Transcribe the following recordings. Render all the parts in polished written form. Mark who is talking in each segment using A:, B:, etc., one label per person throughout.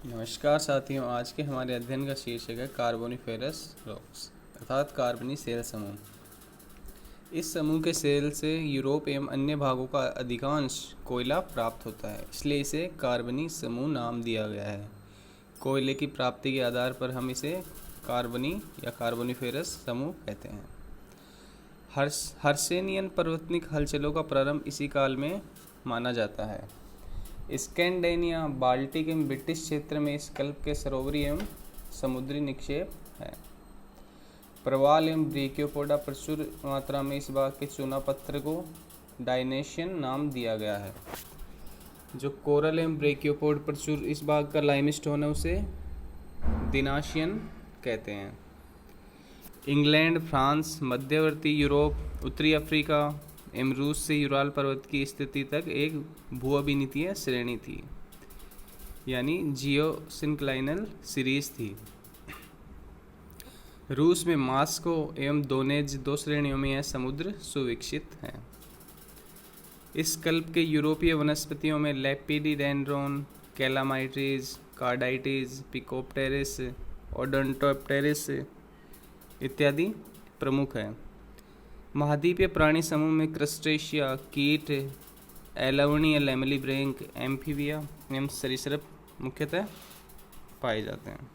A: नमस्कार साथियों, आज के हमारे अध्ययन का शीर्षक है कार्बोनिफेरस रॉक्स अर्थात कार्बनी सेल समूह। इस समूह के सेल से यूरोप एवं अन्य भागों का अधिकांश कोयला प्राप्त होता है, इसलिए इसे कार्बनी समूह नाम दिया गया है। कोयले की प्राप्ति के आधार पर हम इसे कार्बनी या कार्बोनिफेरस समूह कहते हैं। हर्सेनियन पर्वतनिक हलचलों का प्रारंभ इसी काल में माना जाता है। स्कैंडेनिया, बाल्टिक एवं ब्रिटिश क्षेत्र में इस कल्प के सरोवरी एवं समुद्री निक्षेप है। प्रवाल एवं ब्रेकियोपोडा प्रचुर मात्रा में इस भाग के चूना पत्थर को डायनेशियन नाम दिया गया है। जो कोरल एवं ब्रेकियोपोड प्रचुर इस भाग का लाइमस्टोन है उसे दिनाशियन कहते हैं। इंग्लैंड, फ्रांस, मध्यवर्ती यूरोप, उत्तरी अफ्रीका एवं रूस से यूराल पर्वत की स्थिति तक एक भूअभिनीतीय श्रेणी थी, यानी जियोसिंक्लाइनल सीरीज थी। रूस में मास्को एवं दोनेज दो श्रेणियों में यह समुद्र सुविकसित है। इस कल्प के यूरोपीय वनस्पतियों में लेपिडोडेंड्रोन, कैलामाइट्रीज, कार्डाइटिस, पिकोप्टेरिस, ओडोंटोप्टेरिस इत्यादि प्रमुख हैं। महाद्वीपीय प्राणी समूह में क्रस्टेशिया, कीट, एलावणी, लैमेलिब्रेंक, एम्फीबिया एवं सरीसृप मुख्यतः पाए जाते हैं।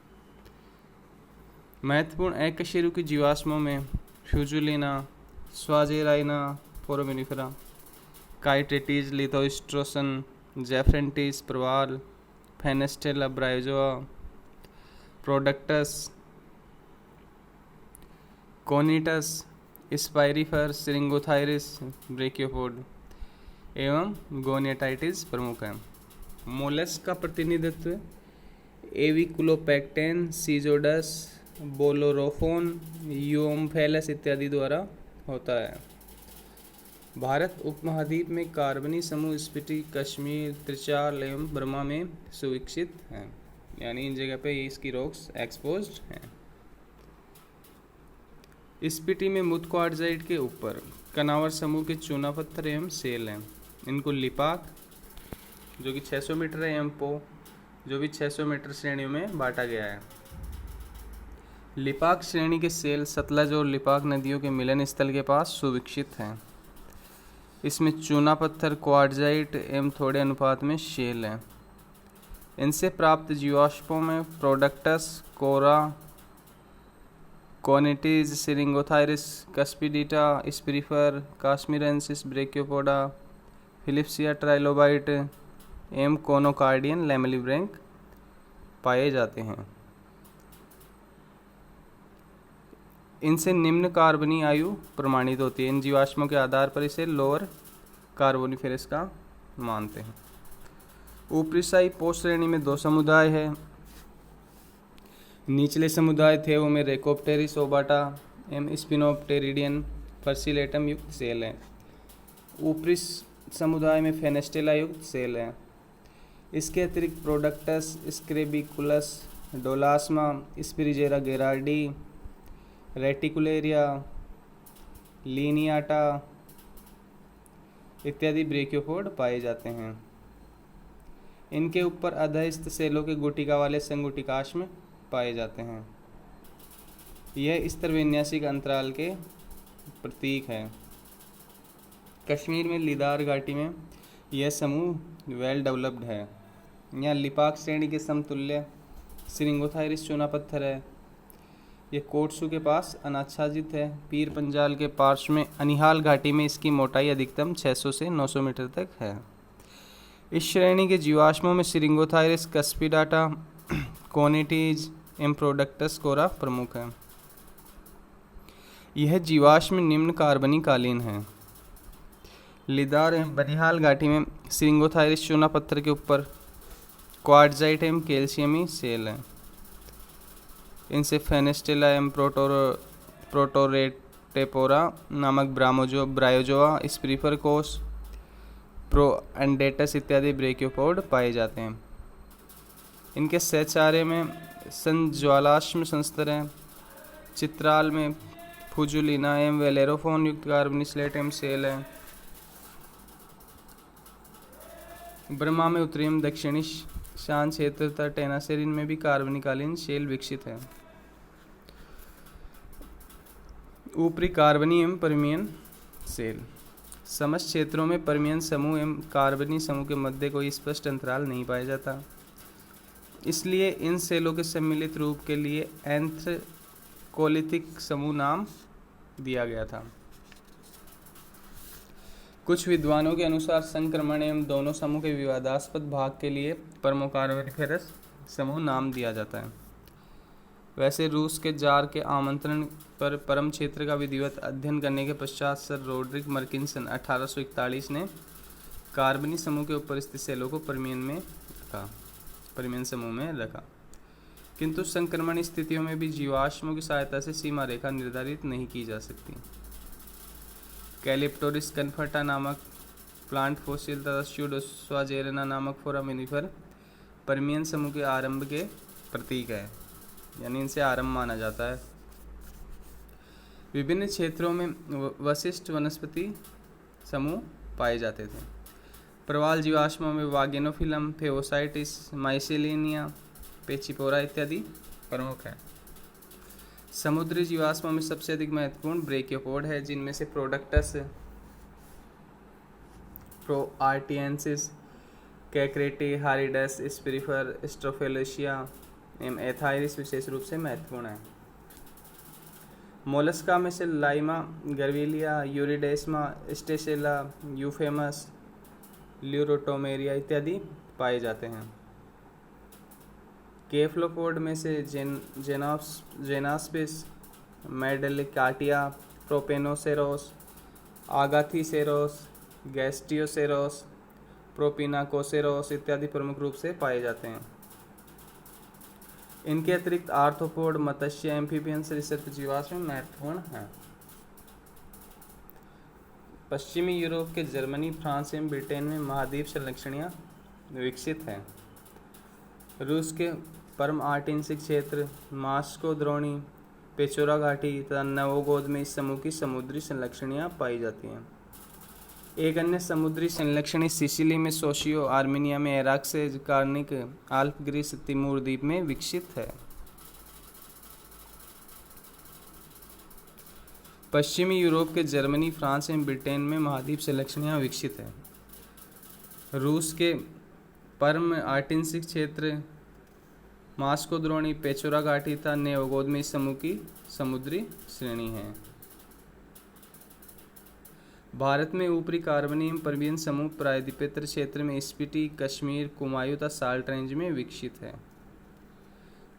A: महत्वपूर्ण अकशेरुकी जीवाश्मों में फ्यूजुलिना, स्वाजेराइना, फोरामिनिफेरा, काइटेटीज, लिथोस्ट्रोसन, जेफ्रेंटिस, प्रवाल, फेनेस्टेला ब्रायोजोआ, प्रोडक्टस, कोनिटस, स्पाइरिफर, सिरिंगोथायरिस, ब्रेकियोपोड एवं गोनियटाइटिस प्रमुख हैं। मोलस्क का प्रतिनिधित्व एविकुलोपैक्टेन, सीजोडस, बोलोरोफोन, यूओम्फेलस इत्यादि द्वारा होता है। भारत उपमहाद्वीप में कार्बनी समूह स्पीति, कश्मीर, त्रिचाल एवं बर्मा में सुविकसित हैं, यानी इन जगह पे इसकी रॉक्स एक्सपोज्ड हैं। स्पीति में मुत्क्वार्टजाइट के ऊपर कनावर समूह के चूना पत्थर एवं सेल हैं। इनको लिपाक जो कि 600 मीटर है एवं पो जो भी 600 मीटर श्रेणियों में बांटा गया है। लिपाक श्रेणी के सेल सतलज और लिपाक नदियों के मिलन स्थल के पास सुविकसित हैं। इसमें चूना पत्थर, क्वार्टजाइट एवं थोड़े अनुपात में शेल हैं। इनसे प्राप्त जीवाश्मों में प्रोडक्टस, कोरा, कोनिटीज, सिरिंगोथायरिस, कस्पिडिटा, स्पिरिफर, काश्मीरेंसिस, ब्रेकियोपोडा, फिलिप्सिया ट्राइलोबाइट एवं कोनोकार्डियन लैमेलिब्रेंक पाए जाते हैं। इनसे निम्न कार्बनी आयु प्रमाणित होती है। इन जीवाश्मों के आधार पर इसे लोअर कार्बोनिफेरस का मानते हैं। ऊपरी साई पोस्ट श्रेणी में दो समुदाय है। निचले समुदाय थे वो में रेकोप्टेरिस ओबाटा एवं स्पिनोप्टेरिडियन फर्सिलेटम युक्त सेल हैं। ऊपरी समुदाय में फेनेस्टेला युक्त सेल हैं। इसके अतिरिक्त प्रोडक्टस, स्क्रेबिकुलस, डोलास्मा, स्पिरिजेरा गेरार्डी, रेटिकुलेरिया, लीनियाटा इत्यादि ब्रेकियोपोड पाए जाते हैं। इनके ऊपर अधःस्थ सेलों के गुटिका वाले संगुटिकाश्म पाए जाते हैं। यह स्तरविन्यासिक अंतराल के प्रतीक है। कश्मीर में लिदार घाटी में यह समूह वेल डेवलप्ड है। यहाँ लिपाक श्रेणी के समतुल्य सिरिंगोथायरिस चूना पत्थर है। यह कोटसू के पास अनाच्छादित है। पीर पंजाल के पार्श्व में अनिहाल घाटी में इसकी मोटाई अधिकतम 600 से 900 मीटर तक है। इस श्रेणी के जीवाश्मों में सिरिंगोथायरिस, कस्पिडाटा, कोनिटीज एवं प्रोडक्टस कोरा प्रमुख है। यह जीवाश्म निम्न कार्बनी कालीन है। लिदार एवं बनिहाल घाटी में सिरिंगोथायरिस चूना पत्थर के ऊपर क्वार्टजाइट एवं कैल्शियमी सेल हैं। इनसे फेनेस्टेला एवं प्रोटोरेटेपोरा नामक ब्रायोजोआ, स्पिरिफर कोस, प्रोएंडेटस इत्यादि ब्रेकियोपोड पाए जाते हैं। इनके सहचार्य में संज्वालाश्म संस्तर हैं। चित्राल में फुजुलिना एवं वेलेरोफोन युक्त कार्बनी स्लेट एवं सेल हैं। बर्मा में उत्तरी एवं दक्षिणी शांत क्षेत्र तथा टेनासेरीन में भी कार्बनिकालीन शेल विकसित है। ऊपरी कार्बनी एवं परमियन शेल। समस्त क्षेत्रों में परमियन समूह एवं कार्बनी समूह के मध्य कोई स्पष्ट अंतराल नहीं पाया जाता, इसलिए इन शेलों के सम्मिलित रूप के लिए एंथ्रकोलिथिक समूह नाम दिया गया था। कुछ विद्वानों के अनुसार संक्रमण एवं दोनों समूह के विवादास्पद भाग के लिए परमोकार्बनिफेरस समूह नाम दिया जाता है। वैसे रूस के जार के आमंत्रण पर परम क्षेत्र का विधिवत अध्ययन करने के पश्चात सर रोड्रिक मर्किंसन 1841 ने कार्बनी समूह के ऊपर स्थित सेलों को परमियन समूह में रखा, किंतु संक्रमण स्थितियों में भी जीवाश्मों की सहायता से सीमा रेखा निर्धारित नहीं की जा सकती। कैलिप्टोरिस कन्फर्टा नामक प्लांट फोसिल तथा स्यूडोस्वाजेरना नामक फोरामिनिफर परमियन समूह के आरंभ के प्रतीक है, यानी इनसे आरंभ माना जाता है। विभिन्न क्षेत्रों में वशिष्ठ वनस्पति समूह पाए जाते थे। प्रवाल जीवाश्मों में वागेनोफिलम, फेओसाइटिस, माइसेलिनिया, पेचिपोरा इत्यादि प्रमुख हैं। समुद्री जीवाश्मों में सबसे अधिक महत्वपूर्ण ब्रेकियोपोड है, जिनमें से प्रोडक्टस, प्रोआर्टियंसिस, कैक्रेटी, हारिडस, स्पिरिफर, स्ट्रोफेलेशिया एवं एथाइरिस विशेष रूप से महत्वपूर्ण है। मोलस्का में से लाइमा, गर्विलिया, यूरिडेस्मा, स्टेसेला, यूफेमस, ल्यूरोटोमेरिया इत्यादि पाए जाते हैं। केफ्लोपोड में से जेनास्पिस, मेडलिकाटिया, प्रोपेनोसेरोस, आगाथीसेरोस, गैस्टियोसेरोस, प्रोपिनाकोसेरोस इत्यादि प्रमुख रूप से पाए जाते हैं। इनके अतिरिक्त आर्थ्रोपोड, मत्स्य, एम्फीबियन सरीसृप जीवाश्म महत्वपूर्ण हैं। पश्चिमी यूरोप के जर्मनी, फ्रांस एवं ब्रिटेन में महाद्वीप संरचनाएं विकसित हैं। रूस के परम आर्टिनसिक क्षेत्र, मास्को द्रोणी, पेचोरा घाटी तथा नवोगोद में इस समूह की समुद्री संरचनाएं पाई जाती हैं। एक अन्य समुद्री संरक्षण सिसिली में, सोशियो, आर्मेनिया में, एराक्सेज, कार्निक, आल्प ग्रीस, तिमूर द्वीप में विकसित है। पश्चिमी यूरोप के जर्मनी, फ्रांस एवं ब्रिटेन में महाद्वीप संरचनाएं विकसित है। रूस के परम आर्टिनसिक क्षेत्र, मास्को द्रोणी, पेचोरा घाटी तथा नवोगोद में इस समूह की समुद्री श्रेणी है। भारत में ऊपरी कार्बनी एवं परमियन समूह प्रायद्वीपीय क्षेत्र में स्पीति, कश्मीर, कुमायूं तथा साल्ट रेंज में विकसित है।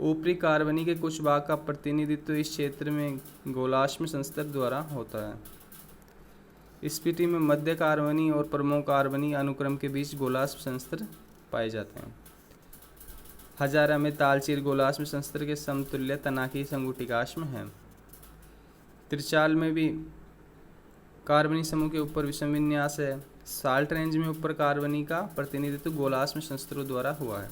A: ऊपरी कार्बनी के कुछ भाग का प्रतिनिधित्व इस क्षेत्र में गोलाश्म संस्तर द्वारा होता है। स्पीति में मध्य कार्बनी और प्रमुख कार्बनी अनुक्रम के बीच गोलाश्म संस्तर पाए जाते हैं। हजारा में तालचीर गोलाश्म संस्तर के समतुल्य तनाकी संगुटिकाश्म है। त्रिचाल में भी कार्बनी समूह के ऊपर विषम विन्यास है। साल्ट रेंज में ऊपर कार्बनी का प्रतिनिधित्व गोलाश्म संस्तरों द्वारा हुआ है।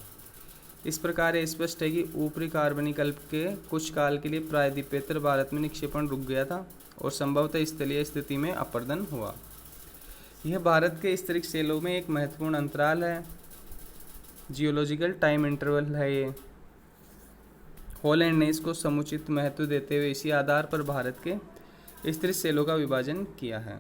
A: इस प्रकार यह स्पष्ट है कि ऊपरी कार्बनी कल्प के कुछ काल के लिए प्रायद्वीपेतर भारत में निक्षेपण रुक गया था और संभवतः स्थलीय स्थिति में अपर्दन हुआ। यह भारत के स्तरिक सेलों में एक महत्वपूर्ण अंतराल है, जियोलॉजिकल टाइम इंटरवल है ये। हॉलैंड ने इसको समुचित महत्व देते हुए इसी आधार पर भारत के स्तरिक सेलों का विभाजन किया है।